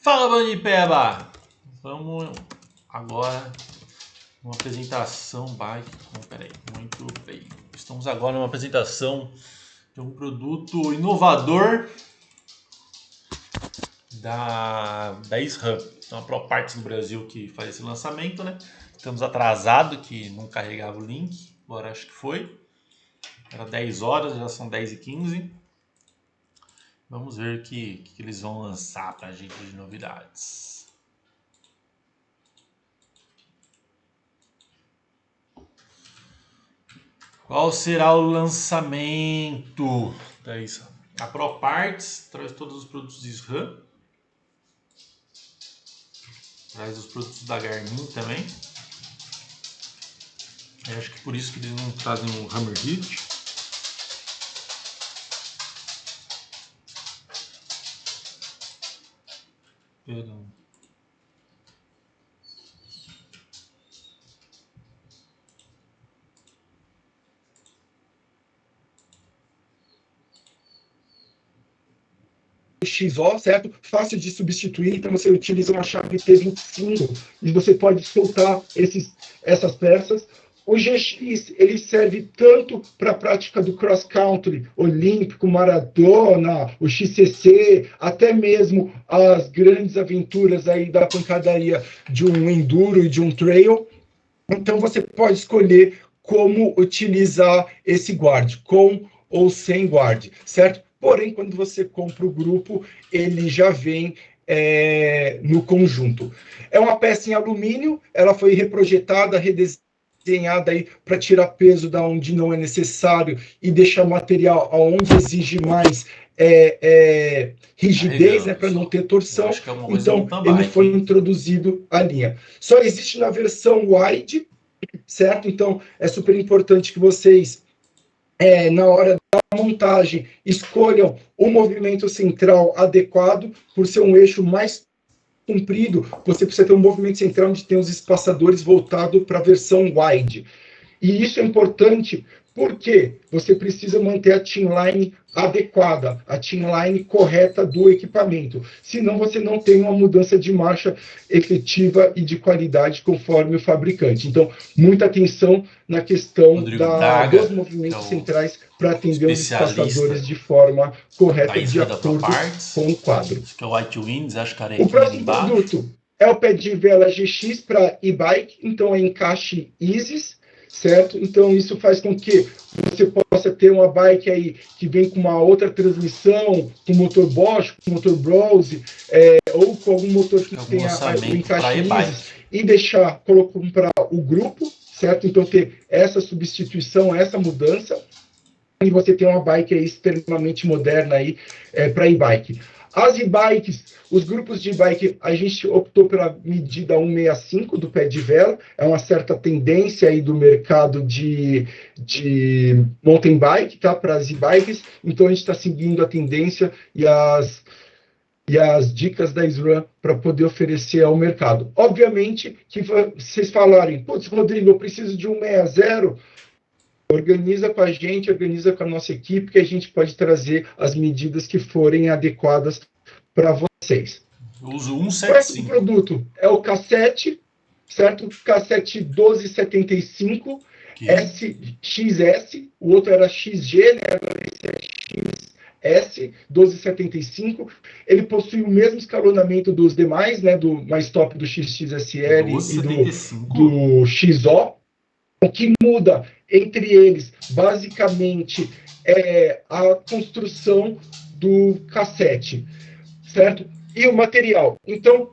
Fala, Band de Peba! Vamos agora numa apresentação bike. Peraí, muito bem. Estamos agora numa apresentação de um produto inovador da SRAM. Então, a ProParts no Brasil que faz esse lançamento, né? Estamos atrasados, que não carregava o link. Agora acho que foi. Era 10 horas, já são 10h15. Vamos ver o que eles vão lançar pra gente de novidades. Qual será o lançamento da SRAM? A ProParts traz todos os produtos de SRAM. Traz os produtos da Garmin também. Eu acho que por isso que eles não trazem o Hammer Hit. Perdão. XO, certo? Fácil de substituir, então você utiliza uma chave T25 e você pode soltar essas peças. O GX, ele serve tanto para a prática do cross-country, olímpico, maratona, o XCC, até mesmo as grandes aventuras aí da pancadaria de um enduro e de um trail. Então você pode escolher como utilizar esse guard, com ou sem guard, certo? Porém, quando você compra o grupo, ele já vem no conjunto. É uma peça em alumínio, ela foi reprojetada, redesenhada aí para tirar peso da onde não é necessário e deixar o material aonde exige mais rigidez, né, para não ter torção. Então, ele foi introduzido à linha. Só existe na versão wide, certo? Então, é super importante que vocês, na hora da montagem, escolham o movimento central adequado. Por ser um eixo mais comprido, você precisa ter um movimento central onde tem os espaçadores voltado para a versão wide. E isso é importante porque você precisa manter a teamline adequada, a teamline correta do equipamento. Senão você não tem uma mudança de marcha efetiva e de qualidade conforme o fabricante. Então, muita atenção na questão dos movimentos centrais para atender os espaçadores de forma correta, de acordo com o quadro. Acho que é o White Winds, acho que o próximo produto é o pé de vela GX para e-bike, então é encaixe Isis, certo? Então isso faz com que você possa ter uma bike aí que vem com uma outra transmissão, com motor Bosch, com motor Brose, ou com algum motor que tenha o encaixe Isis, e comprar o grupo, certo? Então ter essa substituição, essa mudança, e você tem uma bike aí extremamente moderna aí para e-bike. As e-bikes, os grupos de e-bike, a gente optou pela medida 165 do pé de vela, é uma certa tendência aí do mercado de mountain bike, tá, para as e-bikes, então a gente está seguindo a tendência e as dicas da SRAM para poder oferecer ao mercado. Obviamente que vocês falarem, putz, Rodrigo, eu preciso de 160, organiza com a gente, organiza com a nossa equipe, que a gente pode trazer as medidas que forem adequadas para vocês. Eu uso 175. O próximo produto é o cassete, certo? Cassete 1275, XS, o outro era XG, né? Agora esse é XS 1275. Ele possui o mesmo escalonamento dos demais, né? Do mais top do XXSL e do XO. O que muda entre eles, basicamente, é a construção do cassete, certo? E o material. Então,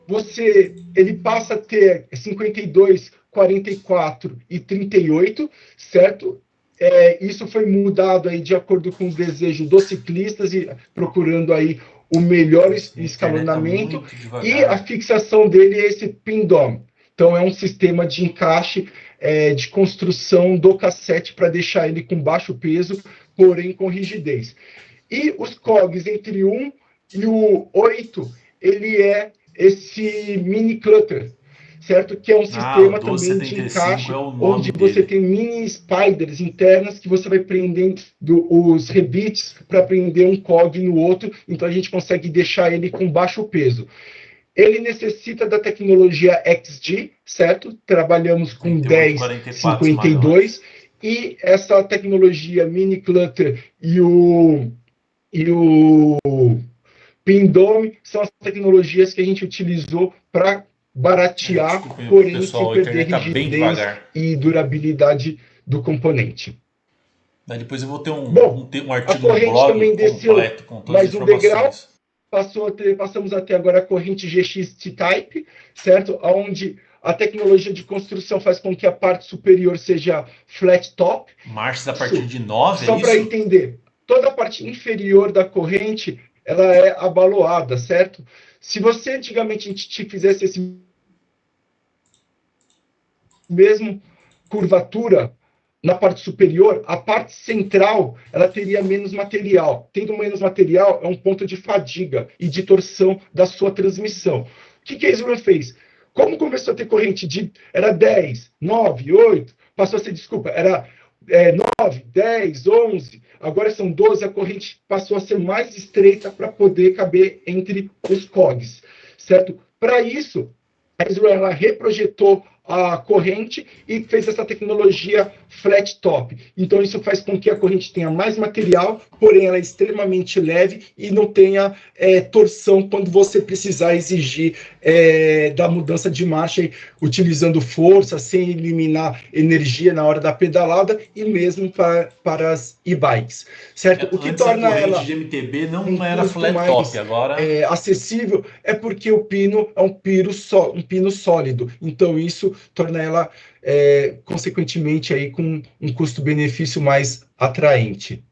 ele passa a ter 52, 44 e 38, certo? Isso foi mudado aí de acordo com o desejo dos ciclistas e procurando aí o melhor escalonamento. E a fixação dele é esse pin dome. Então, é um sistema de encaixe de construção do cassete para deixar ele com baixo peso, porém com rigidez. E os cogs entre 1 e o 8, ele é esse mini clutter, certo? Que é um sistema também de encaixe, onde você tem mini spiders internas que você vai prendendo os rebites para prender um cog no outro, então a gente consegue deixar ele com baixo peso. Ele necessita da tecnologia XG, certo? Trabalhamos com 1052 e essa tecnologia mini clutter e o Pindome são as tecnologias que a gente utilizou para baratear, porém pessoal, sem perder rigidez e durabilidade do componente. Daí depois eu vou ter um artigo no blog também desceu completo com todas as informações. Passamos até agora a corrente GX T-Type, certo? Onde a tecnologia de construção faz com que a parte superior seja flat top. Marchas a partir de 9, só para entender, toda a parte inferior da corrente ela é abaloada, certo? Se você antigamente a gente fizesse esse mesmo curvatura na parte superior, a parte central ela teria menos material. Tendo menos material, é um ponto de fadiga e de torção da sua transmissão. O que a Israel fez? Como começou a ter corrente era 10, 9, 8, passou a ser, era 9, 10, 11, agora são 12, a corrente passou a ser mais estreita para poder caber entre os cogs, certo? Para isso, a Israel reprojetou a corrente e fez essa tecnologia flat top. Então, isso faz com que a corrente tenha mais material, porém ela é extremamente leve e não tenha torção quando você precisar exigir da mudança de marcha, utilizando força, sem eliminar energia na hora da pedalada e mesmo para as e-bikes, certo? O que torna ela de MTB não era flat top, agora acessível é porque o pino é um pino sólido. Então, isso torna ela, consequentemente, aí, com um custo-benefício mais atraente.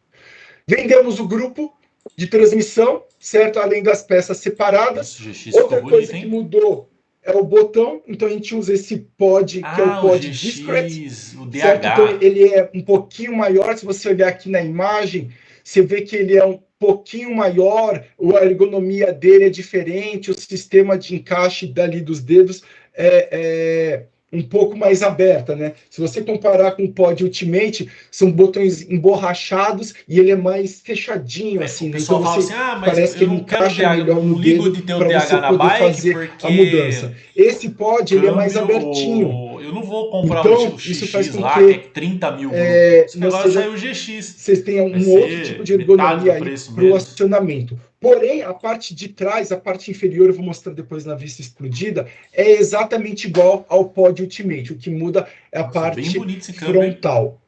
Vendemos o grupo de transmissão, certo? Além das peças separadas. Outra coisa que mudou é o botão. Então, a gente usa esse pod, que é o pod discrete. O DH. Certo? Então, ele é um pouquinho maior. Se você olhar aqui na imagem, você vê que ele é um pouquinho maior, a ergonomia dele é diferente, o sistema de encaixe dali dos dedos é um pouco mais aberta, né? Se você comparar com o Pod Ultimate, são botões emborrachados e ele é mais fechadinho, assim, né? Então você parece que ele encaixa melhor no dedo para você poder fazer a mudança. Esse Pod, ele é mais abertinho. Eu não vou comprar então, o isso faz com lá, que é 30 mil grupos. Agora saiu o GX. Vocês tenham um outro tipo de ergonomia aí para o acionamento. Porém, a parte de trás, a parte inferior, eu vou mostrar depois na vista explodida, é exatamente igual ao Pod Ultimate. O que muda é a parte frontal.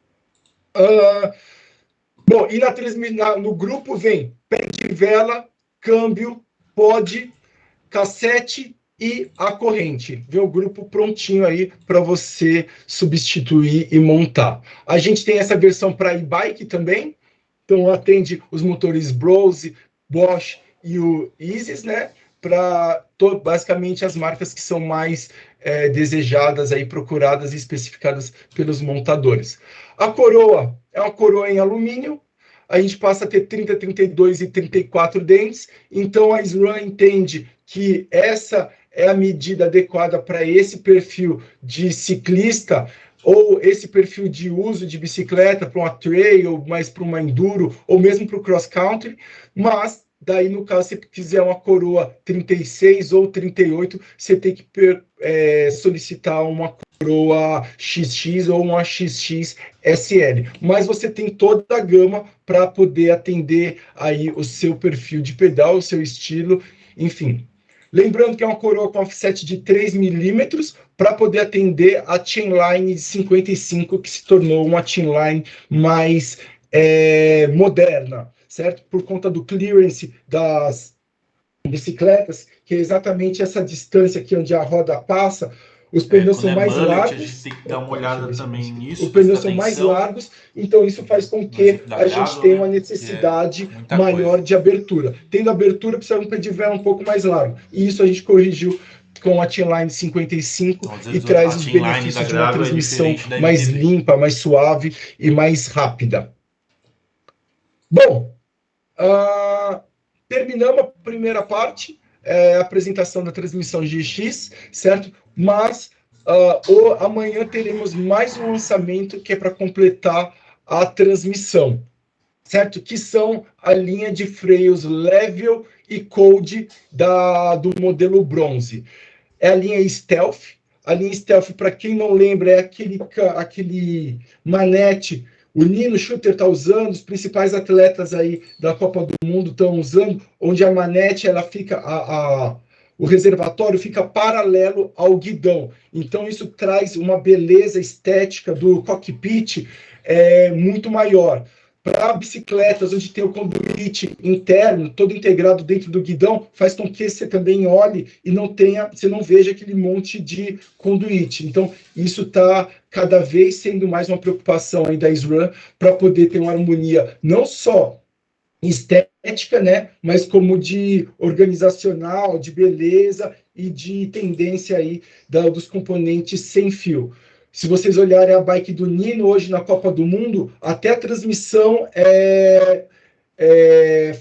Bom, e no grupo vem pé de vela, câmbio, pod, cassete e a corrente. Vem o grupo prontinho aí para você substituir e montar. A gente tem essa versão para e-bike também. Então, atende os motores Brose, Bosch e o Isis, né? Para basicamente as marcas que são mais desejadas, aí, procuradas e especificadas pelos montadores. A coroa é uma coroa em alumínio. A gente passa a ter 30, 32 e 34 dentes. Então, a SRAM entende que essa é a medida adequada para esse perfil de ciclista ou esse perfil de uso de bicicleta para uma trail, mais para uma enduro, ou mesmo para o cross-country, mas daí, no caso, se você quiser uma coroa 36 ou 38, você tem que solicitar uma coroa XX ou uma XX-SL. Mas você tem toda a gama para poder atender aí o seu perfil de pedal, o seu estilo, enfim. Lembrando que é uma coroa com offset de 3 milímetros para poder atender a chainline de 55, que se tornou uma chainline mais moderna, certo? Por conta do clearance das bicicletas, que é exatamente essa distância aqui onde a roda passa. Os pneus são mais largos. A gente tem que dar uma olhada também nisso. Os pneus são mais largos, então isso faz com que a gente tenha uma necessidade maior de abertura. Tendo abertura, precisa de um pé de vela um pouco mais largo. E isso a gente corrigiu com a Chainline 55 e traz os benefícios de uma transmissão mais limpa, mais suave e mais rápida. Bom, terminamos a primeira parte, a apresentação da transmissão GX, certo? Mas amanhã teremos mais um lançamento que é para completar a transmissão, certo? Que são a linha de freios Level e Cold do modelo bronze. É a linha Stealth. A linha Stealth, para quem não lembra, é aquele manete. O Nino Shooter está usando, os principais atletas aí da Copa do Mundo estão usando, onde a manete, ela fica, o reservatório fica paralelo ao guidão. Então isso traz uma beleza estética do cockpit muito maior. Para bicicletas, onde tem o conduíte interno, todo integrado dentro do guidão, faz com que você também olhe e você não veja aquele monte de conduíte. Então, isso está cada vez sendo mais uma preocupação aí da SRAM para poder ter uma harmonia não só estética, né, mas como de organizacional, de beleza e de tendência aí dos componentes sem fio. Se vocês olharem a bike do Nino hoje na Copa do Mundo, até a transmissão é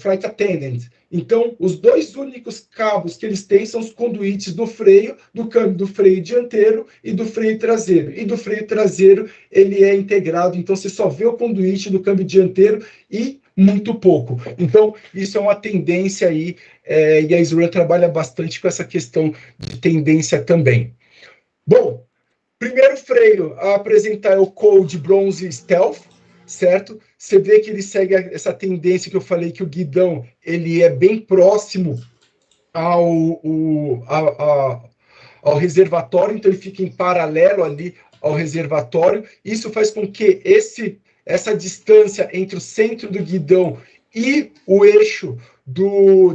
Flight Attendant. Então, os dois únicos cabos que eles têm são os conduítes do freio, do câmbio do freio dianteiro e do freio traseiro. E do freio traseiro, ele é integrado, então você só vê o conduíte do câmbio dianteiro e muito pouco. Então, isso é uma tendência aí, e a SRAM trabalha bastante com essa questão de tendência também. Bom, primeiro freio a apresentar é o Cold Bronze Stealth, certo? Você vê que ele segue essa tendência que eu falei, que o guidão ele é bem próximo ao reservatório, então ele fica em paralelo ali ao reservatório. Isso faz com que essa distância entre o centro do guidão e o eixo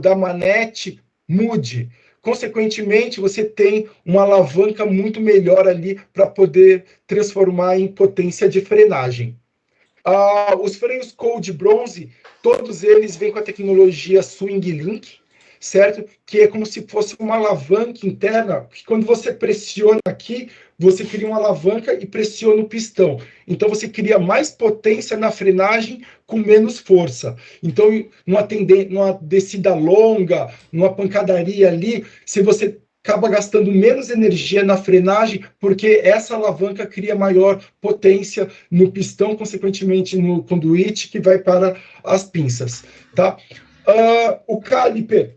da manete mude. Consequentemente, você tem uma alavanca muito melhor ali para poder transformar em potência de frenagem. Os freios Cold Bronze, todos eles vêm com a tecnologia Swing Link, certo? Que é como se fosse uma alavanca interna, que quando você pressiona aqui, você cria uma alavanca e pressiona o pistão. Então, você cria mais potência na frenagem com menos força. Então, numa descida longa, numa pancadaria ali, se você acaba gastando menos energia na frenagem, porque essa alavanca cria maior potência no pistão, consequentemente no conduíte, que vai para as pinças. Tá? O caliper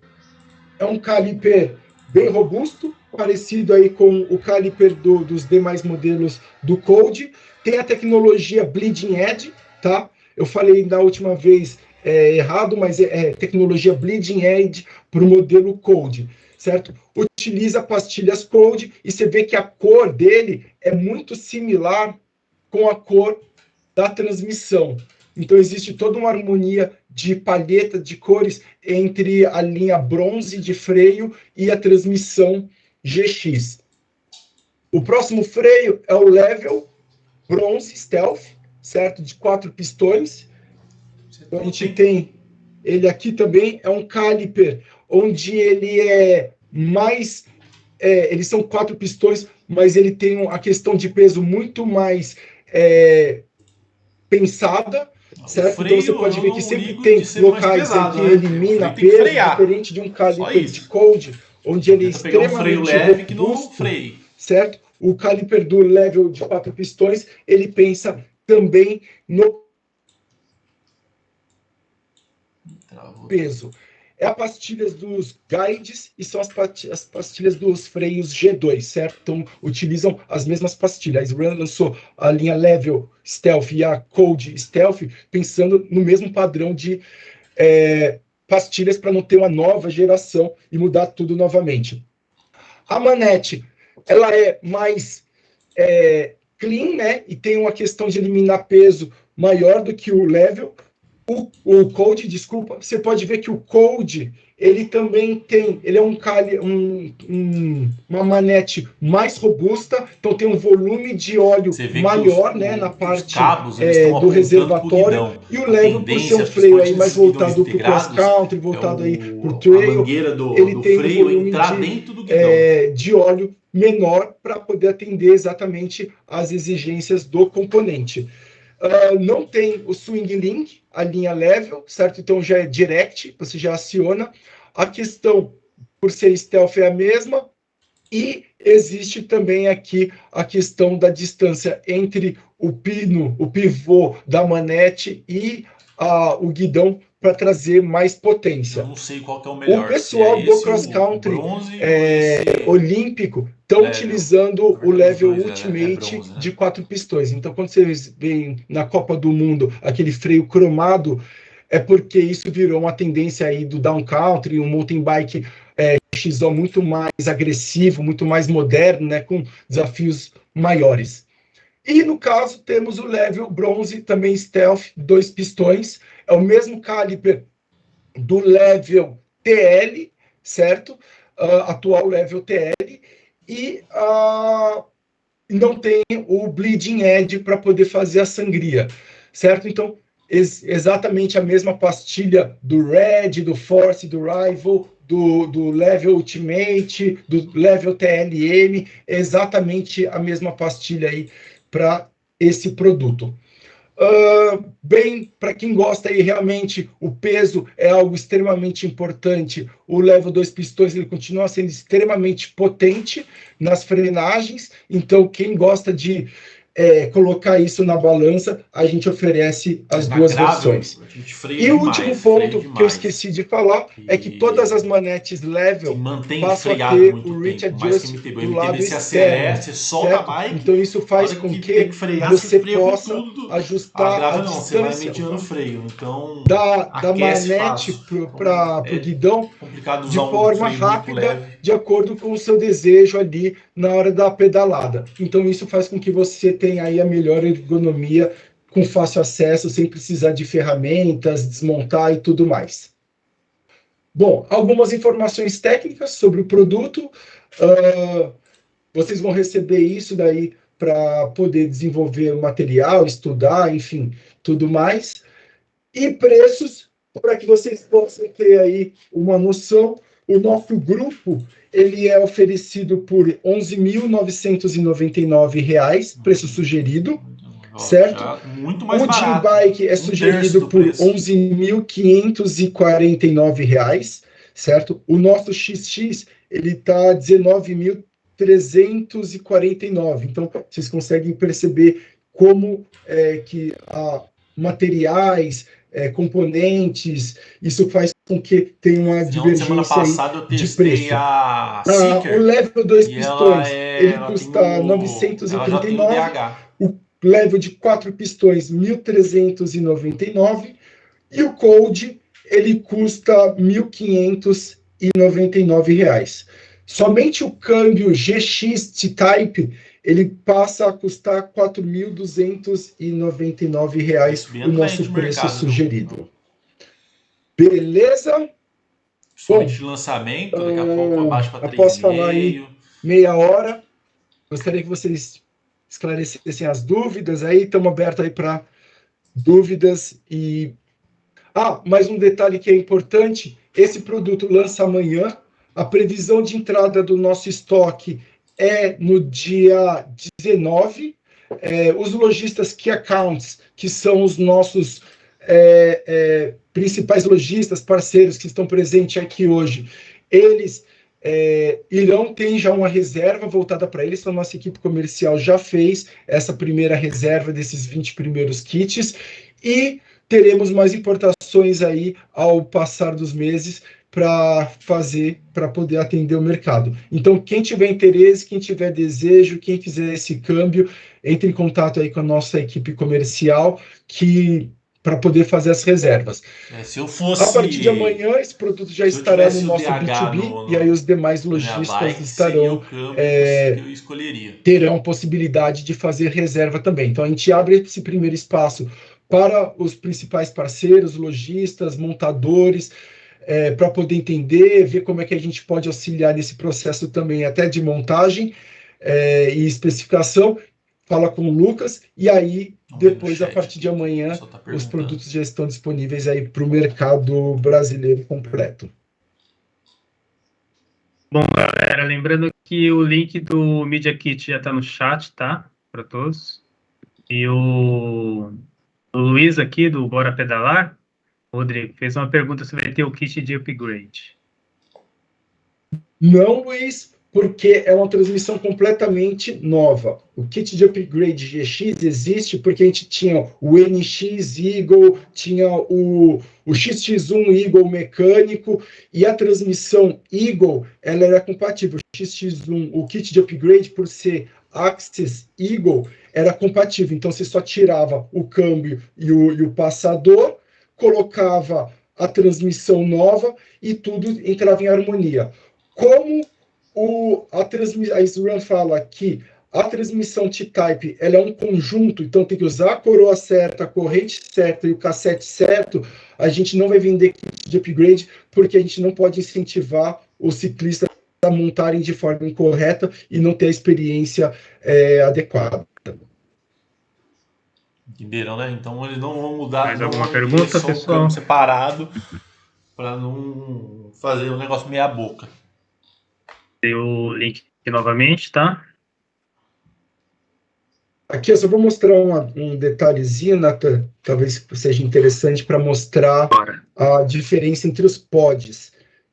é um caliper bem robusto, parecido aí com o caliper dos demais modelos do Cold. Tem a tecnologia Bleeding Edge, tá? Eu falei da última vez errado, mas é tecnologia Bleeding Edge para o modelo Cold, certo? Utiliza pastilhas Cold e você vê que a cor dele é muito similar com a cor da transmissão. Então, existe toda uma harmonia de palheta de cores entre a linha bronze de freio e a transmissão GX. O próximo freio é o Level Bronze Stealth, certo? De 4 pistões. Então, a gente tem ele aqui também, é um caliper, onde ele é mais... eles são 4 pistões, mas ele tem a questão de peso muito mais pensada, certo? Então você pode ver que sempre tem locais em que elimina peso, diferente de um caliper de Cold, onde ele é extremamente leve que não freia, certo? O caliper do Level de 4 pistões, ele pensa também no peso. É a pastilhas dos guides e são as pastilhas dos freios G2, certo? Então, utilizam as mesmas pastilhas. A SRAM lançou a linha Level Stealth e a Cold Stealth pensando no mesmo padrão de pastilhas para não ter uma nova geração e mudar tudo novamente. A manete, ela é mais clean, né? E tem uma questão de eliminar peso maior do que o Level. O Cold, desculpa, você pode ver que o Cold, ele também tem, ele é uma manete mais robusta, então tem um volume de óleo maior, né, na parte do reservatório, e o Level, por ser um freio aí mais voltado para o cross-country, voltado aí para o trail, ele tem um volume de óleo menor para poder atender exatamente às exigências do componente. Não tem o Swing Link, a linha Level, certo? Então já é direct, você já aciona. A questão, por ser stealth, é a mesma. E existe também aqui a questão da distância entre o pivô da manete e o guidão para trazer mais potência. Eu não sei qual que é o melhor. O pessoal do cross country olímpico estão utilizando o Level Ultimate bronze, né? de 4 pistões. Então, quando vocês veem na Copa do Mundo aquele freio cromado, é porque isso virou uma tendência aí do down country, um mountain bike XO muito mais agressivo, muito mais moderno, né, com desafios maiores. E no caso temos o Level Bronze, também Stealth, 2 pistões, é o mesmo calibre do Level TL, certo? Atual Level TL, e não tem o Bleeding Edge para poder fazer a sangria, certo? Então, exatamente a mesma pastilha do Red, do Force, do Rival, do Level Ultimate, do Level TLM, exatamente a mesma pastilha aí para esse produto. Bem, para quem gosta aí, realmente o peso é algo extremamente importante. O Level 2 pistões ele continua sendo extremamente potente nas frenagens, então quem gosta de colocar isso na balança, a gente oferece as duas versões. E o último ponto que eu esqueci de falar é que todas as manetes Level passam a ter o Reach Adjust do lado externo, certo? Então isso faz com que você possa ajustar a distância da manete para o guidão de forma rápida, de acordo com o seu desejo ali na hora da pedalada. Então isso faz com que você tenha aí a melhor ergonomia com fácil acesso, sem precisar de ferramentas, desmontar e tudo mais. Bom, algumas informações técnicas sobre o produto. Vocês vão receber isso daí para poder desenvolver o material, estudar, enfim, tudo mais. E preços, para que vocês possam ter aí uma noção. O nosso grupo ele é oferecido por R$ 11.999, preço sugerido, certo? Muito mais barato. O Gym Bike é sugerido por R$ 11.549, certo? O nosso XX ele está R$ 19.349. Então, vocês conseguem perceber como que materiais, componentes, isso faz com que tenha uma divergência de preço. O Level 2 pistões, ele custa R$ 939, o Level de 4 pistões, R$ 1.399, e o Cold, ele custa R$ 1.599. Somente o câmbio GX T-Type, ele passa a custar R$ 4.299, o nosso preço sugerido. Beleza? Bom, de lançamento, daqui a pouco abaixo para 3,5. Após falar aí meia hora, gostaria que vocês esclarecessem as dúvidas aí, estamos abertos aí para dúvidas. E mais um detalhe que é importante, esse produto lança amanhã, a previsão de entrada do nosso estoque é no dia 19. Os lojistas Key Accounts, que são os nossos principais lojistas, parceiros que estão presentes aqui hoje, eles irão ter já uma reserva voltada para eles. Então, nossa equipe comercial já fez essa primeira reserva desses 20 primeiros kits e teremos mais importações aí ao passar dos meses para poder atender o mercado. Então, quem tiver interesse, quem tiver desejo, quem quiser esse câmbio, entre em contato aí com a nossa equipe comercial para poder fazer as reservas. A partir de amanhã, esse produto já estará no nosso B2B, e aí os demais lojistas estarão terão possibilidade de fazer reserva também. Então, a gente abre esse primeiro espaço para os principais parceiros, lojistas, montadores, para poder entender, ver como é que a gente pode auxiliar nesse processo também, até de montagem e especificação. Fala com o Lucas, e aí, depois, a partir de amanhã, os produtos já estão disponíveis aí para o mercado brasileiro completo. Bom, galera, lembrando que o link do Media Kit já está no chat, tá? Para todos. E o Luiz aqui, do Bora Pedalar, Rodrigo, fez uma pergunta se vai ter o kit de upgrade. Não, Luiz, porque é uma transmissão completamente nova. O kit de upgrade GX existe porque a gente tinha o NX Eagle, tinha o XX1 Eagle mecânico, e a transmissão Eagle, ela era compatível. O XX1, o kit de upgrade, por ser Axis Eagle, era compatível. Então, você só tirava o câmbio e o passador, colocava a transmissão nova e tudo entrava em harmonia. Como a SRAM fala que a transmissão T-Type ela é um conjunto, então tem que usar a coroa certa, a corrente certa e o cassete certo, a gente não vai vender kit de upgrade, porque a gente não pode incentivar os ciclistas a montarem de forma incorreta e não ter a experiência adequada. Entenderam, né? Então eles não vão mudar, Mais não alguma vão pergunta, ter só um pessoal? câmbio separado para não fazer um negócio meia boca. Tem o link aqui novamente, tá? Aqui eu só vou mostrar um detalhezinho, Nathan, talvez seja interessante para mostrar a diferença entre os pods.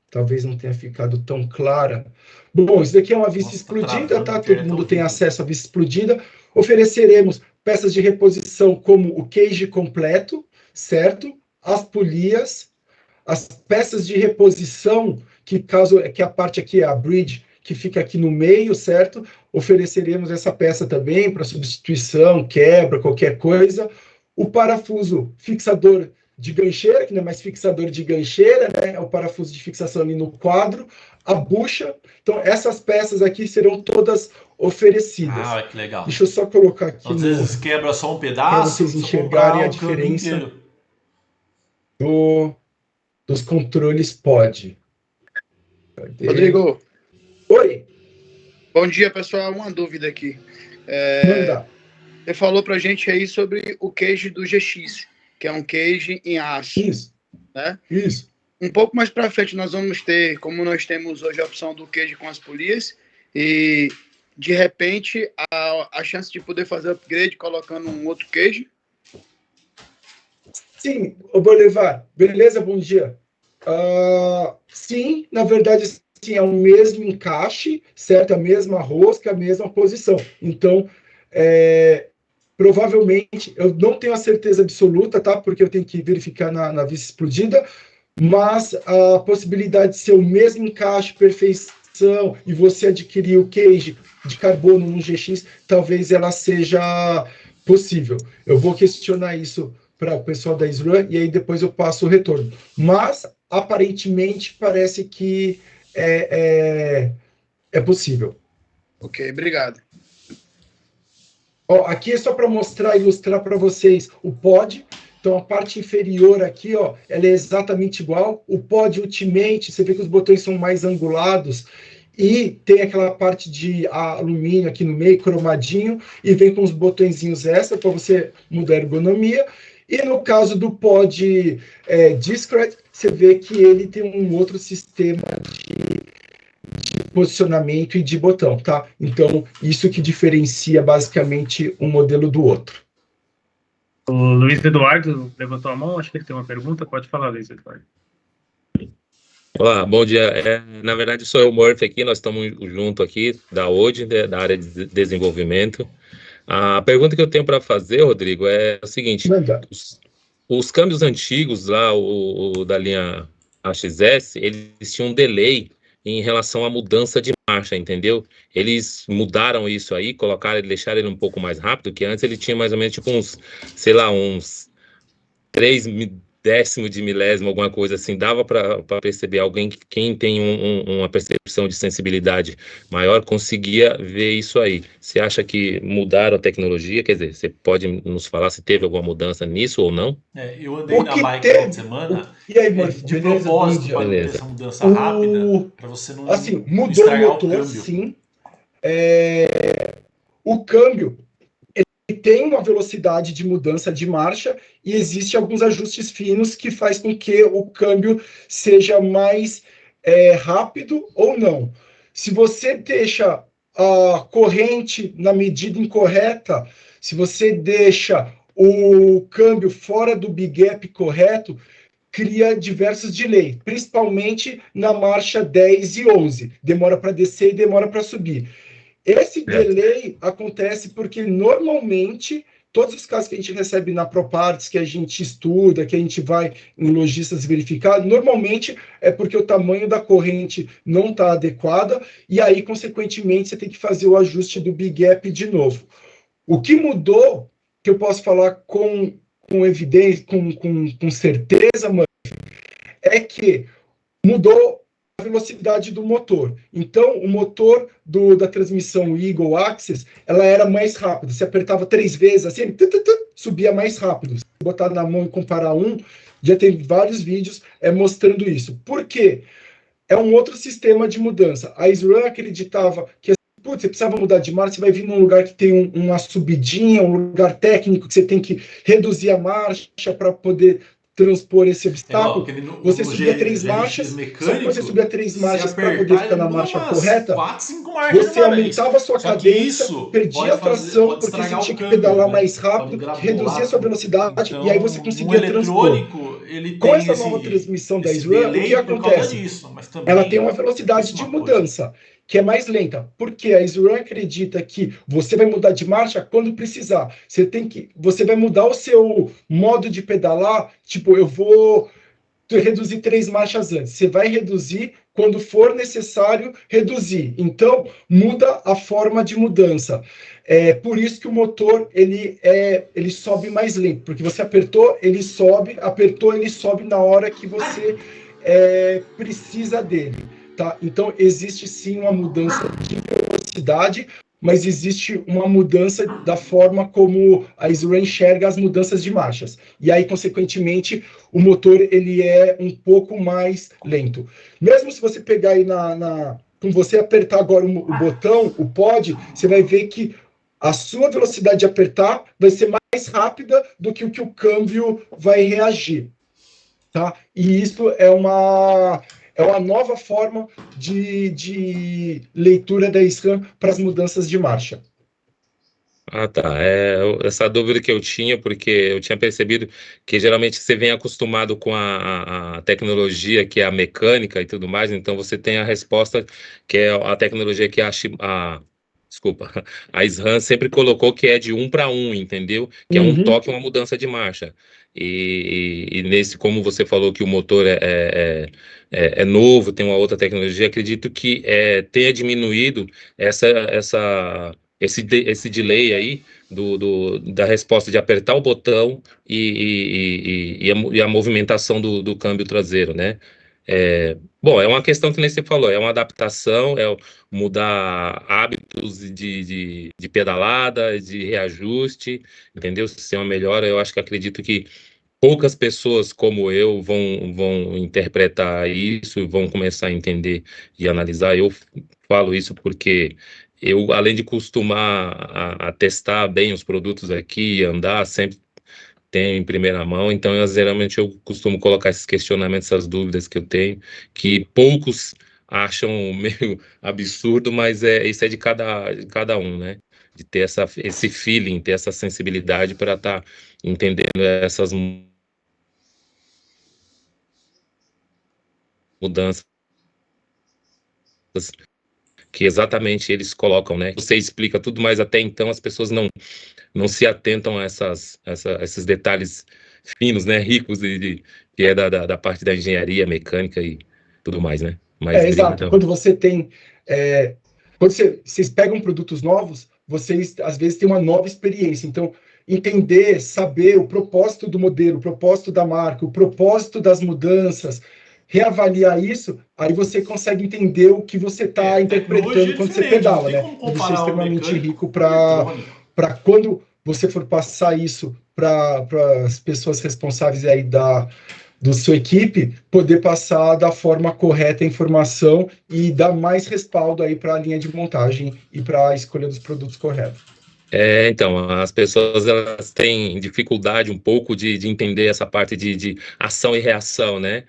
Talvez não tenha ficado tão clara. Bom, isso daqui é uma vista explodida, tá? Todo mundo tem acesso à vista explodida. Ofereceremos peças de reposição como o cage completo, certo? As polias, as peças de reposição, que a parte aqui é a bridge, que fica aqui no meio, certo? Ofereceremos essa peça também para substituição, quebra, qualquer coisa. O parafuso fixador de gancheira, que não é mais fixador de gancheira, né? É o parafuso de fixação ali no quadro. A bucha. Então, essas peças aqui serão todas oferecidas. Ah, que legal. Deixa eu só colocar aqui. Às vezes quebra só um pedaço, para vocês enxergarem a diferença dos controles pod. Cadê? Rodrigo. Oi. Bom dia, pessoal. Uma dúvida aqui. Manda. Você falou pra gente aí sobre o cage do GX, que é um cage em aço. Isso. Né? Isso. Um pouco mais para frente nós vamos ter, como nós temos hoje a opção do cage com as polias, e de repente a chance de poder fazer upgrade colocando um outro cage. Sim, o Bolivar, beleza? Bom dia. Sim, na verdade, sim, é o mesmo encaixe, certo? A mesma rosca, a mesma posição. Então, provavelmente, eu não tenho a certeza absoluta, tá? Porque eu tenho que verificar na vista explodida, mas a possibilidade de ser o mesmo encaixe, perfeição, e você adquirir o cage de carbono no GX, talvez ela seja possível. Eu vou questionar isso para o pessoal da SRAM e aí depois eu passo o retorno. Mas, aparentemente, parece que é possível. Ok, obrigado. Ó, aqui é só para mostrar, ilustrar para vocês o pod. Então, a parte inferior aqui, ó, ela é exatamente igual. O pod Ultimate, você vê que os botões são mais angulados e tem aquela parte de alumínio aqui no meio, cromadinho, e vem com os botõezinhos extra para você mudar a ergonomia. E no caso do pod Discret, você vê que ele tem um outro sistema de posicionamento e de botão, tá? Então, isso que diferencia basicamente um modelo do outro. O Luiz Eduardo levantou a mão, acho que ele tem uma pergunta. Pode falar, Luiz Eduardo. Olá, bom dia. Na verdade, sou eu, Murphy, aqui. Nós estamos junto aqui, da ODI, da área de desenvolvimento. A pergunta que eu tenho para fazer, Rodrigo, é o seguinte: os câmbios antigos lá, o da linha AXS, eles tinham um delay em relação à mudança de marcha, entendeu? Eles mudaram isso aí, deixaram ele um pouco mais rápido, que antes ele tinha mais ou menos tipo uns, sei lá, uns 3 décimo de milésimo, alguma coisa assim. Dava para perceber, quem tem uma percepção de sensibilidade maior conseguia ver isso aí. Você acha que mudaram a tecnologia? Quer dizer, você pode nos falar se teve alguma mudança nisso ou não? Eu andei na bike essa semana. E aí, Murphy, de propósito, para ter essa mudança rápida, para você não assim, mudou o motor, sim. O câmbio ele tem uma velocidade de mudança de marcha e existe alguns ajustes finos que faz com que o câmbio seja mais rápido ou não. Se você deixa a corrente na medida incorreta, se você deixa o câmbio fora do big gap correto, cria diversos delays, principalmente na marcha 10 e 11. Demora para descer e demora para subir. Esse delay acontece porque, normalmente, todos os casos que a gente recebe na ProParts, que a gente estuda, que a gente vai em lojistas verificar, normalmente é porque o tamanho da corrente não está adequada, e aí, consequentemente, você tem que fazer o ajuste do Big Gap de novo. O que mudou, que eu posso falar com evidência, com certeza, mano, é que mudou a velocidade do motor. Então, o motor da transmissão Eagle Access, ela era mais rápida. Você apertava 3 vezes, assim, subia mais rápido. Se botar na mão e comparar já tem vários vídeos mostrando isso. Por quê? É um outro sistema de mudança. A SRAM acreditava que você precisava mudar de marcha, você vai vir num lugar que tem uma subidinha, um lugar técnico que você tem que reduzir a marcha para poder transpor esse obstáculo. Você subia 3 marchas, só que você subia 3 marchas para poder ficar na marcha correta, 4, 5 marchas você aumentava a sua cadência, perdia a tração, porque você tinha que pedalar mais rápido, reduzia a sua velocidade, e aí você conseguia transpor. Com essa nova transmissão da SRAM, o que acontece? Ela tem uma velocidade de mudança que é mais lenta, porque a SRAM acredita que você vai mudar de marcha quando precisar. Você vai mudar o seu modo de pedalar, tipo, eu vou reduzir 3 marchas antes. Você vai reduzir quando for necessário reduzir. Então, muda a forma de mudança. É por isso que o motor ele sobe mais lento, porque você apertou, ele sobe, apertou, ele sobe na hora que você precisa dele. Tá? Então, existe sim uma mudança de velocidade, mas existe uma mudança da forma como a SRAM enxerga as mudanças de marchas. E aí, consequentemente, o motor ele é um pouco mais lento. Mesmo se você pegar aí com você apertar agora o botão, o pod, você vai ver que a sua velocidade de apertar vai ser mais rápida do que o câmbio vai reagir. Tá? E isso é uma nova forma de leitura da SRAM para as mudanças de marcha. Ah, tá. Essa dúvida que eu tinha, porque eu tinha percebido que geralmente você vem acostumado com a tecnologia, que é a mecânica e tudo mais, então você tem a resposta, que é a tecnologia que desculpa, a SRAM sempre colocou que é de 1 para 1, entendeu? Que é um toque, uma mudança de marcha. E nesse, como você falou que o motor é novo, tem uma outra tecnologia, acredito que tenha diminuído esse delay aí da resposta de apertar o botão e a movimentação do câmbio traseiro, né? Bom, é uma questão que nem você falou, é uma adaptação, mudar hábitos de pedalada, de reajuste, entendeu? Se é uma melhora, eu acredito que poucas pessoas como eu vão interpretar isso e vão começar a entender e analisar. Eu falo isso porque eu, além de costumar a testar bem os produtos aqui, andar, sempre tenho em primeira mão, então geralmente eu costumo colocar esses questionamentos, essas dúvidas que eu tenho, que poucos acham meio absurdo, mas isso é de cada um, né? De ter esse feeling, ter essa sensibilidade para estar entendendo essas mudanças que exatamente eles colocam, né? Você explica tudo, mas até então as pessoas não se atentam a esses detalhes finos, né? Ricos que é da parte da engenharia mecânica e tudo mais, né? Exato. Então. Quando você tem... quando vocês pegam produtos novos, vocês, às vezes, têm uma nova experiência. Então, entender, saber o propósito do modelo, o propósito da marca, o propósito das mudanças, reavaliar isso, aí você consegue entender o que você está interpretando quando você pedala, né? Isso é extremamente rico para quando você for passar isso para as pessoas responsáveis aí da sua equipe, poder passar da forma correta a informação e dar mais respaldo aí para a linha de montagem e para a escolha dos produtos corretos. Então, as pessoas elas têm dificuldade um pouco de entender essa parte de ação e reação, né?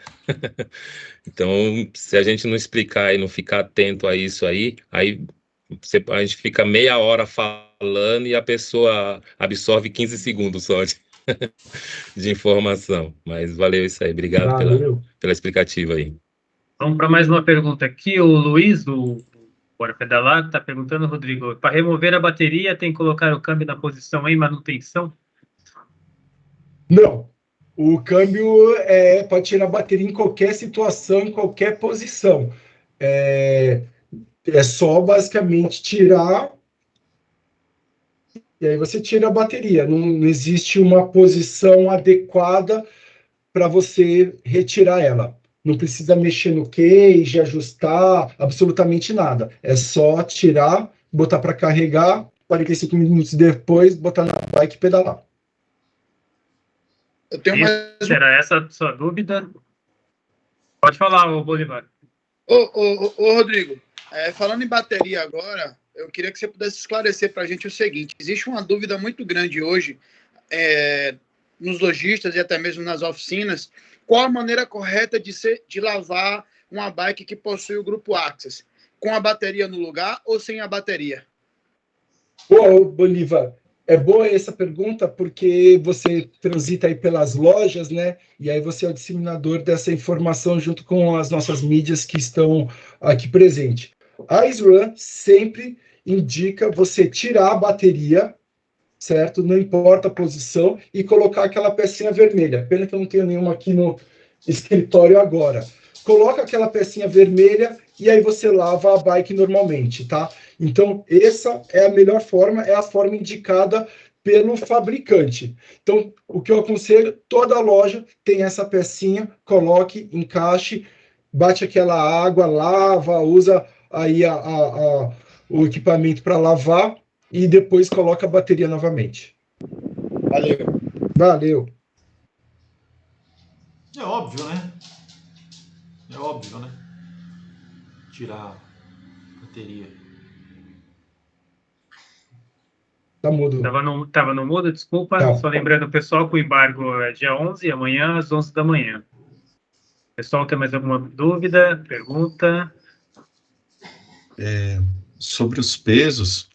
Então, se a gente não explicar e não ficar atento a isso aí a gente fica meia hora falando e a pessoa absorve 15 segundos só de informação. Mas valeu isso aí. Obrigado pela explicativa aí. Vamos para mais uma pergunta aqui. O Luiz, do Bora Pedalar, está perguntando, Rodrigo, para remover a bateria tem que colocar o câmbio na posição em manutenção? Não. O câmbio pode tirar a bateria em qualquer situação, em qualquer posição. É só basicamente tirar, e aí você tira a bateria. Não existe uma posição adequada para você retirar ela. Não precisa mexer no cage, ajustar, absolutamente nada. É só tirar, botar para carregar, 45 minutos depois, botar na bike e pedalar. Eu tenho mais... Será essa a sua dúvida? Pode falar, Bolivar. Ô, Rodrigo, falando em bateria agora, eu queria que você pudesse esclarecer para a gente o seguinte: existe uma dúvida muito grande hoje nos lojistas e até mesmo nas oficinas, qual a maneira correta de lavar uma bike que possui o grupo Axis? Com a bateria no lugar ou sem a bateria? Boa, Bolivar. É boa essa pergunta porque você transita aí pelas lojas, né? E aí você é o disseminador dessa informação junto com as nossas mídias que estão aqui presentes. A SRAM sempre indica você tirar a bateria, certo? Não importa a posição, e colocar aquela pecinha vermelha. Pena que eu não tenho nenhuma aqui no escritório agora. Coloca aquela pecinha vermelha e aí você lava a bike normalmente, tá? Então, essa é a melhor forma, é a forma indicada pelo fabricante. Então, o que eu aconselho, toda loja tem essa pecinha, coloque, encaixe, bate aquela água, lava, usa aí o equipamento para lavar e depois coloca a bateria novamente. Valeu. É óbvio, né? É óbvio, né? Tirar a bateria. Tá mudo. Tava no mudo, desculpa. Tá. Só lembrando o pessoal que o embargo é dia 11, amanhã às 11 da manhã. Pessoal, tem mais alguma dúvida, pergunta? Sobre os pesos,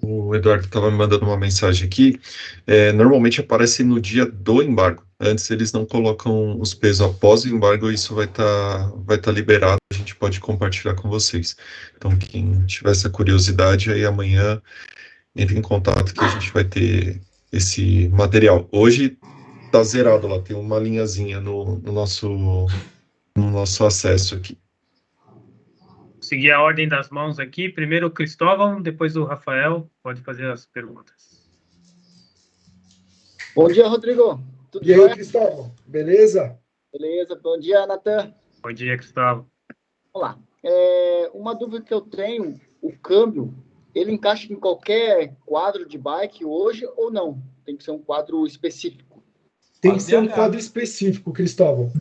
o Eduardo estava me mandando uma mensagem aqui. Normalmente aparece no dia do embargo. Antes eles não colocam os pesos após o embargo, isso vai tá liberado, a gente pode compartilhar com vocês. Então, quem tiver essa curiosidade, aí amanhã entre em contato que a gente vai ter esse material. Hoje tá zerado lá, tem uma linhazinha no nosso acesso aqui. Seguir a ordem das mãos aqui. Primeiro o Cristóvão, depois o Rafael. Pode fazer as perguntas. Bom dia, Rodrigo. Tudo bem, Cristóvão? Beleza? Beleza. Bom dia, Natan. Bom dia, Cristóvão. Vamos lá. Uma dúvida que eu tenho, o câmbio, ele encaixa em qualquer quadro de bike hoje ou não? Tem que ser um quadro específico? Tem que ser um quadro específico, Cristóvão.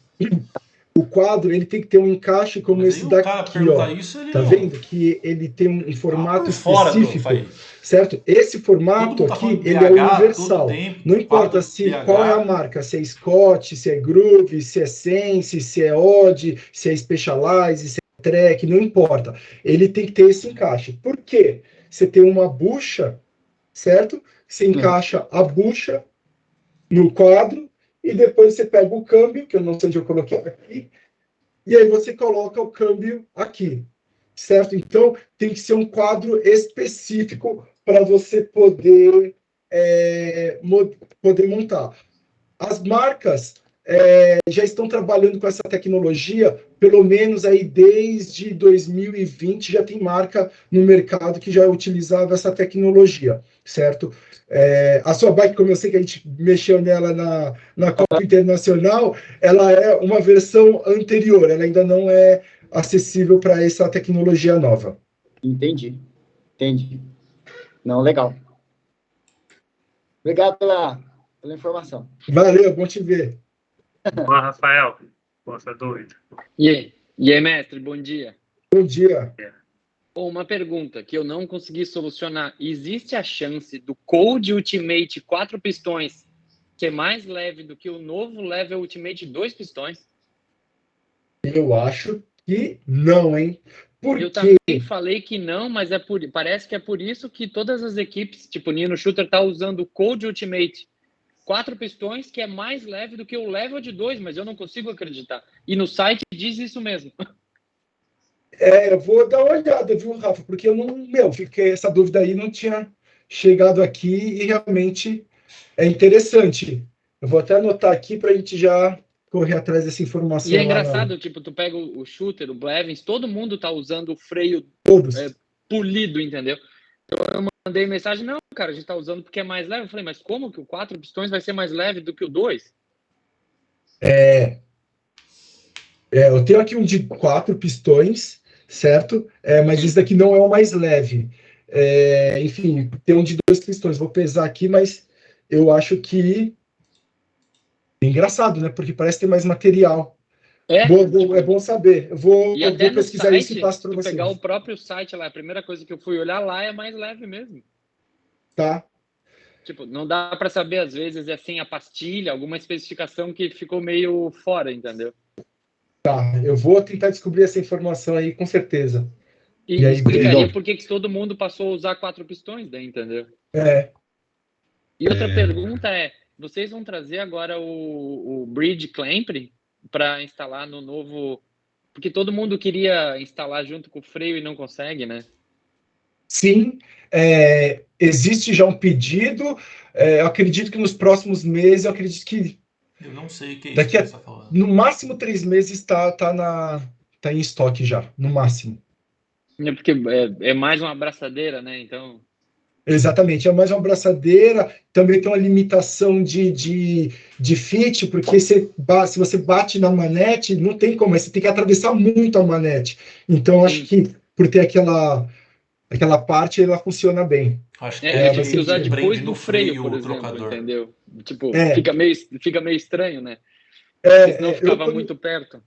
O quadro, ele tem que ter um encaixe como esse daqui, ó. Tá vendo? Que ele tem um formato específico, certo? Esse formato aqui, ele é universal. Não importa qual é a marca, se é Scott, se é Groove, se é Sense, se é Odd, se é Specialized, se é Trek, não importa. Ele tem que ter esse encaixe. Por quê? Você tem uma bucha, certo? Você encaixa a bucha no quadro, e depois você pega o câmbio, que eu não sei onde eu coloquei aqui, e aí você coloca o câmbio aqui, certo? Então, tem que ser um quadro específico para você poder montar. As marcas já estão trabalhando com essa tecnologia, pelo menos aí desde 2020, já tem marca no mercado que já utilizava essa tecnologia, certo? A sua bike, como eu sei que a gente mexeu nela na Copa Internacional, ela é uma versão anterior, ela ainda não é acessível para essa tecnologia nova. Entendi. Não, legal. Obrigado pela informação. Valeu, bom te ver. Olá, Rafael. Qual a sua dúvida? E aí, mestre, bom dia. Bom dia. Uma pergunta que eu não consegui solucionar. Existe a chance do Cold Ultimate 4 pistões ser mais leve do que o novo Level Ultimate 2 pistões? Eu acho que não, hein? Eu também falei que não, mas parece que é por isso que todas as equipes, tipo Nino Shooter, tá usando o Cold Ultimate. 4 pistões que é mais leve do que o level de 2, mas eu não consigo acreditar. E no site diz isso mesmo. Eu vou dar uma olhada, viu, Rafa? Porque eu não, fiquei essa dúvida aí, não tinha chegado aqui e realmente é interessante. Eu vou até anotar aqui para a gente já correr atrás dessa informação. E é engraçado, tipo, tu pega o Shooter, o Blevins, todo mundo tá usando o freio polido, entendeu? Eu mandei mensagem, não, cara, a gente tá usando porque é mais leve. Eu falei, mas como que o 4 pistões vai ser mais leve do que o 2? Eu tenho aqui um de 4 pistões, certo? Mas esse daqui não é o mais leve. Enfim, tem um de 2 pistões. Vou pesar aqui, mas eu acho que é engraçado, né? Porque parece ter mais material. É bom saber. Eu vou pesquisar site, isso e passo para vocês. Pegar o próprio site lá, a primeira coisa que eu fui olhar lá é mais leve mesmo. Tá. Tipo, não dá para saber, às vezes, assim, a pastilha, alguma especificação que ficou meio fora, entendeu? Tá, eu vou tentar descobrir essa informação aí, com certeza. E aí, explicaria por que todo mundo passou a usar 4 pistões, daí, entendeu? E outra pergunta vocês vão trazer agora o Bridge Clamp para instalar no novo... Porque todo mundo queria instalar junto com o freio e não consegue, né? Sim, existe já um pedido. Eu acredito que nos próximos meses, eu não sei o que é isso daqui que você tá falando. No máximo 3 meses tá em estoque já, no máximo. Porque é mais uma abraçadeira, né? Então... Exatamente, é mais uma abraçadeira, também tem uma limitação de fit, porque se você bate na manete, não tem como, você tem que atravessar muito a manete. Então, acho que por ter aquela parte, ela funciona bem. Acho que tem que usar depois do freio, por exemplo, trocador. Entendeu? Tipo, fica meio estranho, né? Senão ficava muito perto.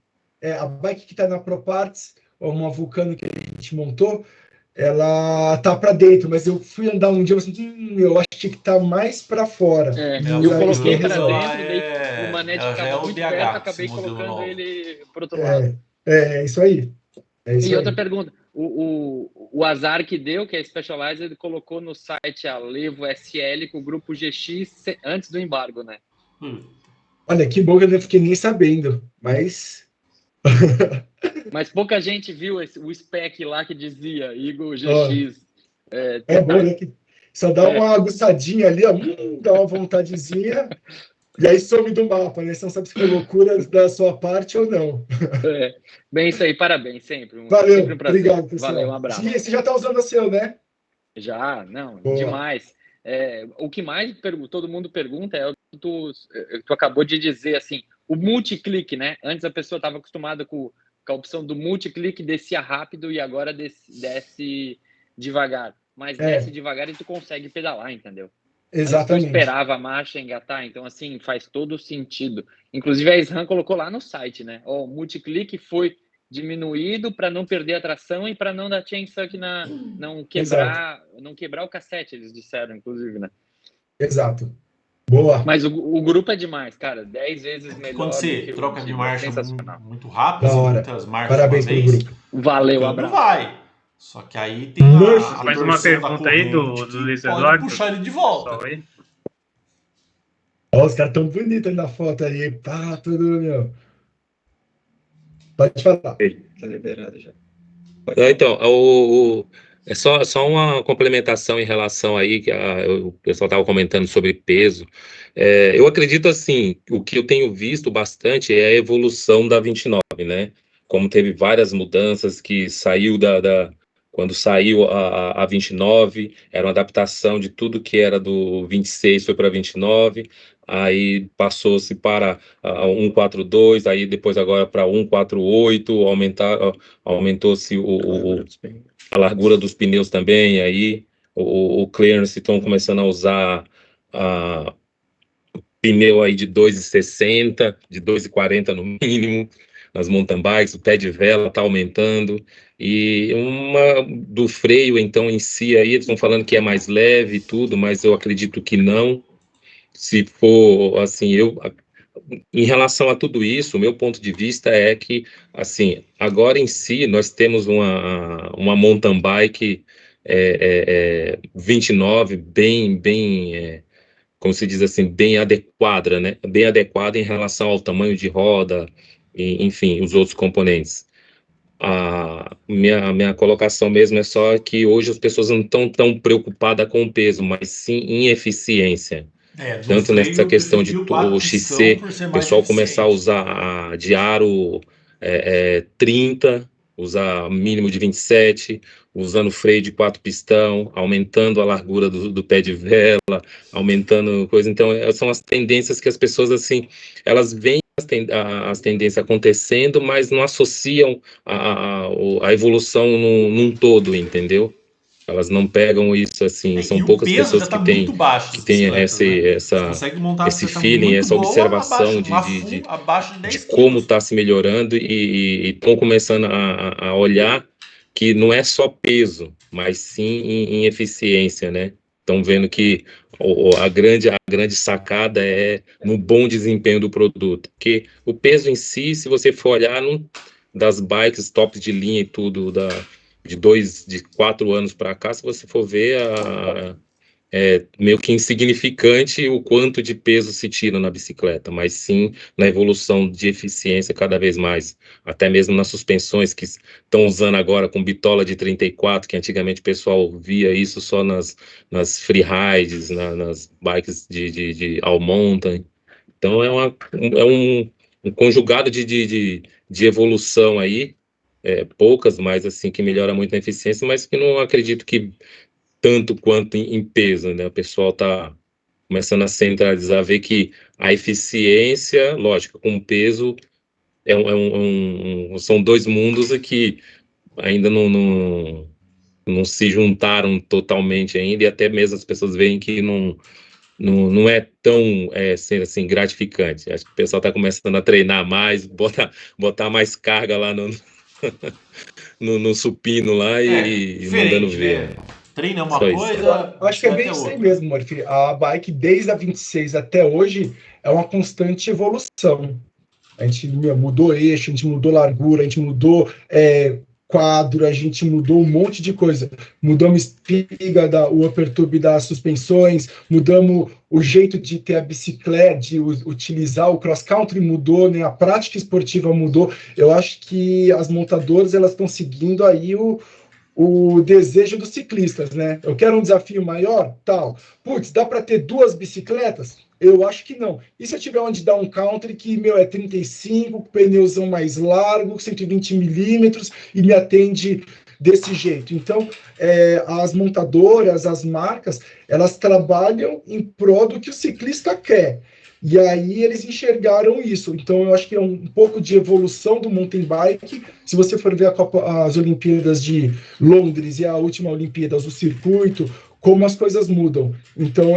A bike que está na ProParts, uma Vulcano que a gente montou, ela tá para dentro, mas eu fui andar um dia e falei, eu acho que tá mais para fora. Eu coloquei para dentro, daí o manete ficava muito perto, acabei colocando ele pro outro lado. Isso aí. E outra pergunta, o azar que deu, que é Specialized, ele colocou no site a Levo SL com o grupo GX antes do embargo, né? Olha, que bom que eu não fiquei nem sabendo, mas... Mas pouca gente viu o spec lá que dizia Eagle GX. Bom, né? Só dá uma aguçadinha ali, ó, dá uma vontadezinha, e aí some do mapa, né? Você não sabe se foi loucura da sua parte ou não. Bem, isso aí, parabéns, sempre. Valeu, sempre um prazer. Obrigado, pessoal. Valeu, um abraço. Você já está usando o seu, né? Já, não, demais. O que mais todo mundo pergunta é o que tu acabou de dizer, assim, o multiclick, né? Antes a pessoa estava acostumada com a opção do multiclick, descia rápido e agora desce devagar. Mas desce devagar e tu consegue pedalar, entendeu? Exatamente. Tu esperava a marcha engatar, então assim, faz todo sentido. Inclusive a SRAM colocou lá no site, né? O multiclick foi diminuído para não perder a tração e para não dar chainsuck não quebrar o cassete, eles disseram, inclusive, né? Exato. Boa. Mas o grupo é demais, cara. 10 vezes melhor. Quando você troca de marcha muito rápido, assim, muitas marchas. Parabéns pelo grupo. Valeu, abraço. Vai. Só que aí tem mais uma pergunta aí do Luiz Eduardo. Pode puxar ele de volta. Os caras tão bonitos aí na foto aí. Pá, tudo, meu. Pode falar. Tá liberado já. Então, é só uma complementação em relação aí, que o pessoal estava comentando sobre peso. Eu acredito, assim, o que eu tenho visto bastante é a evolução da 29, né? Como teve várias mudanças que saiu quando saiu a 29, era uma adaptação de tudo que era do 26, foi para 29, aí passou-se para 142, aí depois agora para 148, aumentou-se a largura dos pneus também, aí o clearance estão começando a usar pneu aí de 2,60, de 2,40 no mínimo, nas mountain bikes, o pé de vela está aumentando, e do freio, então, em si, aí eles estão falando que é mais leve e tudo, mas eu acredito que não. Se for, assim, em relação a tudo isso, o meu ponto de vista é que, assim, agora em si, nós temos uma mountain bike 29, bem como se diz assim, bem adequada, né? Bem adequada em relação ao tamanho de roda, e, enfim, os outros componentes. A minha colocação mesmo é só que hoje as pessoas não estão tão preocupadas com o peso, mas sim em eficiência. Tanto nessa questão de o XC, o pessoal começar a usar de aro 30, usar mínimo de 27, usando freio de 4 pistão, aumentando a largura do pé de vela, aumentando coisa. Então, são as tendências que as pessoas, assim, elas veem as tendências acontecendo, mas não associam a evolução num todo, entendeu? Elas não pegam isso assim, são poucas pessoas que têm esse feeling, essa observação de como está se melhorando e estão começando a olhar que não é só peso, mas sim em eficiência, né? Estão vendo que a grande sacada é no bom desempenho do produto, porque o peso em si, se você for olhar das bikes top de linha e tudo, de 4 anos para cá, se você for ver, é meio que insignificante o quanto de peso se tira na bicicleta, mas sim na evolução de eficiência cada vez mais, até mesmo nas suspensões que estão usando agora com bitola de 34, que antigamente o pessoal via isso só nas freerides, nas bikes de all mountain. Então é um conjugado de evolução aí, poucas, mas assim, que melhora muito a eficiência, mas que não acredito que tanto quanto em peso, né? O pessoal está começando a centralizar, ver que a eficiência, lógico, com peso, são dois mundos que ainda não se juntaram totalmente ainda, e até mesmo as pessoas veem que não é tão ser assim, gratificante. Acho que o pessoal está começando a treinar mais, botar mais carga lá no supino lá e mandando ver. Né? Treino é uma Só coisa. Eu acho que é bem isso aí mesmo, Murphy. A bike, desde a 26 até hoje, é uma constante evolução. A gente mudou eixo, a gente mudou largura, a gente mudou quadro, a gente mudou um monte de coisa. Mudamos espiga, o upper tube das suspensões, mudamos o jeito de ter a bicicleta, de utilizar o cross-country mudou, né? A prática esportiva mudou. Eu acho que as montadoras elas estão seguindo aí o desejo dos ciclistas, né? Eu quero um desafio maior, tal. Putz, dá para ter 2 bicicletas? Eu acho que não. E se eu tiver onde dar um country que, é 35, pneuzão mais largo, 120 milímetros, e me atende desse jeito? Então, as montadoras, as marcas, elas trabalham em prol do que o ciclista quer. E aí eles enxergaram isso. Então, eu acho que é um pouco de evolução do mountain bike. Se você for ver as Olimpíadas de Londres e a última Olimpíadas, o circuito, como as coisas mudam. Então,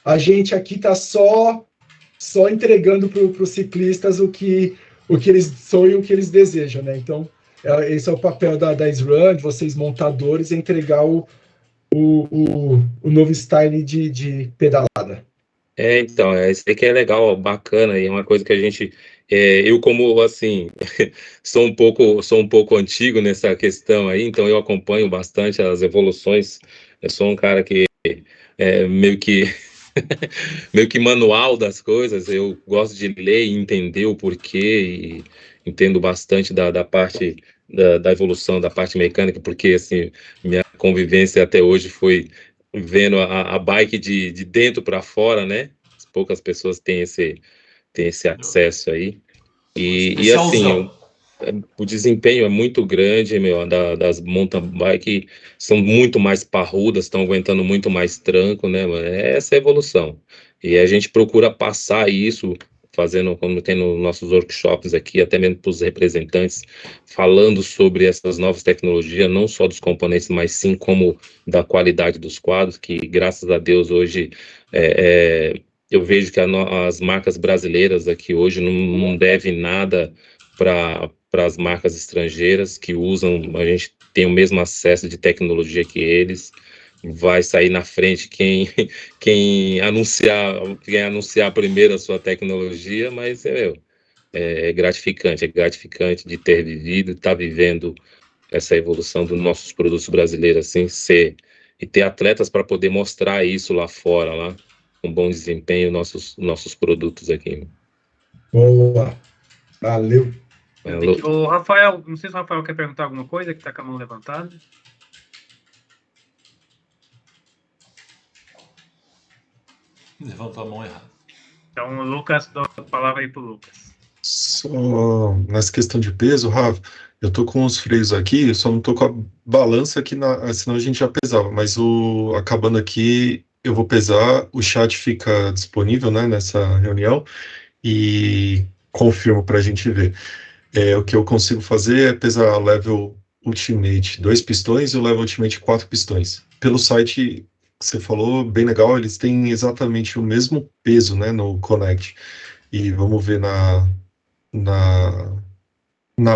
a gente aqui está só entregando para os ciclistas o que eles sonham, o que eles desejam, né? Então, esse é o papel da SRAM, de vocês montadores, é entregar o novo style de pedalada. Então, isso aí que é legal, bacana, e é uma coisa que a gente, eu como, assim, sou um pouco antigo nessa questão aí, então eu acompanho bastante as evoluções, eu sou um cara que meio que manual das coisas, eu gosto de ler e entender o porquê, e entendo bastante da parte da evolução, da parte mecânica, porque, assim, minha convivência até hoje foi vendo a bike de dentro para fora, né? Poucas pessoas têm esse acesso aí. E assim, o desempenho é muito grande, das mountain bike são muito mais parrudas, estão aguentando muito mais tranco, né? Essa é a evolução. E a gente procura passar isso, fazendo, como tem nos nossos workshops aqui, até mesmo para os representantes, falando sobre essas novas tecnologias, não só dos componentes, mas sim como da qualidade dos quadros, que graças a Deus hoje eu vejo que as marcas brasileiras aqui hoje não devem nada para as marcas estrangeiras que usam, a gente tem o mesmo acesso de tecnologia que eles, vai sair na frente quem anunciar primeiro a sua tecnologia, mas é gratificante de ter vivido, estar vivendo essa evolução dos nossos produtos brasileiros, assim, e ter atletas para poder mostrar isso lá fora, lá com bom desempenho nossos produtos aqui. Boa. Valeu. O Rafael, não sei se o Rafael quer perguntar alguma coisa, que está com a mão levantada. Levantou a mão errada. Então, o Lucas, dou a palavra aí para o Lucas. Só nessa questão de peso, Rafa, eu tô com os freios aqui, eu só não tô com a balança aqui, senão a gente já pesava, mas acabando aqui, eu vou pesar, o chat fica disponível, né, nessa reunião, e confirmo para a gente ver. O que eu consigo fazer é pesar a Level Ultimate 2 pistões e o Level Ultimate 4 pistões. Pelo site que você falou, bem legal, eles têm exatamente o mesmo peso, né, no Connect. E vamos ver na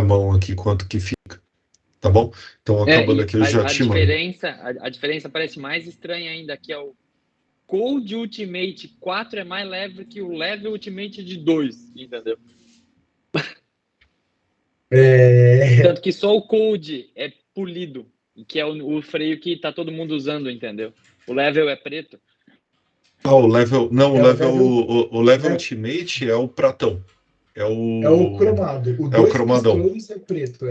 mão aqui quanto que fica, tá bom? Então, acabando aqui, eu já te mando. A diferença parece mais estranha ainda, que é o Cold Ultimate 4 é mais leve que o Level Ultimate de 2, entendeu? Tanto que só o Cold é polido, que é o freio que tá todo mundo usando, entendeu? O Level é preto. O Level... Não, o Level Ultimate é o pratão. É o cromado. O é o cromadão. pistões é preto,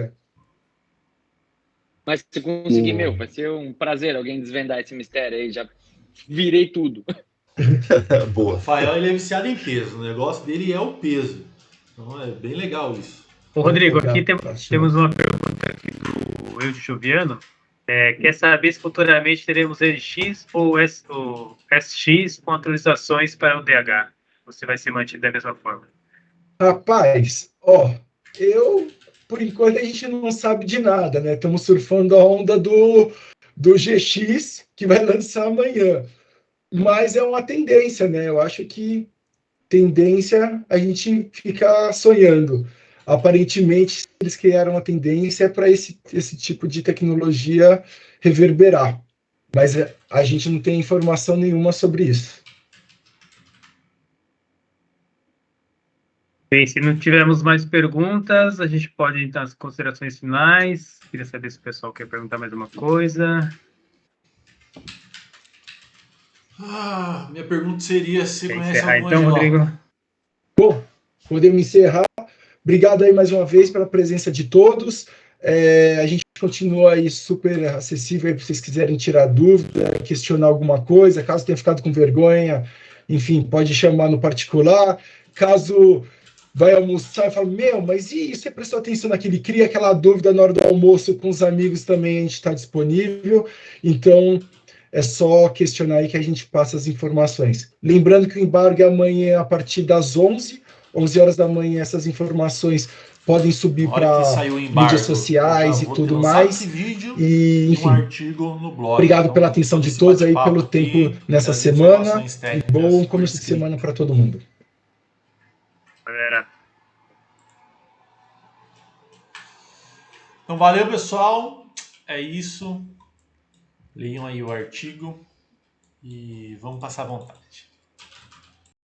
Mas se conseguir, vai ser um prazer alguém desvendar esse mistério aí. Já virei tudo. Boa. O Rafael, ele é viciado em peso. O negócio dele é o peso. Então é bem legal isso. Ô, Rodrigo, aqui temos uma pergunta aqui do Eudes Joviano. Quer saber se futuramente teremos LX ou SX com atualizações para o DH? Você vai ser mantido da mesma forma? Rapaz, por enquanto a gente não sabe de nada, né? Estamos surfando a onda do GX, que vai lançar amanhã. Mas é uma tendência, né? Eu acho que tendência a gente fica sonhando. Aparentemente, eles criaram uma tendência para esse tipo de tecnologia reverberar. Mas a gente não tem informação nenhuma sobre isso. Bem, se não tivermos mais perguntas, a gente pode ir nas considerações finais. Queria saber se o pessoal quer perguntar mais uma coisa. Minha pergunta seria se conhece encerrar alguma então, Rodrigo? Bom, podemos encerrar. Obrigado aí mais uma vez pela presença de todos. A gente continua aí super acessível para vocês quiserem tirar dúvida, questionar alguma coisa, caso tenha ficado com vergonha, enfim, pode chamar no particular. Caso vai almoçar e fala, mas e você prestou atenção naquele, cria aquela dúvida na hora do almoço com os amigos também, a gente está disponível. Então, é só questionar aí que a gente passa as informações. Lembrando que o embargo é amanhã a partir das 11 horas da manhã, essas informações podem subir para mídias sociais e tudo mais. E, enfim, artigo no blog. Obrigado então, pela atenção de todos aí, pelo tempo nessa semana. E bom começo de semana para todo mundo. Galera. Então, valeu, pessoal. É isso. Leiam aí o artigo e vamos passar à vontade.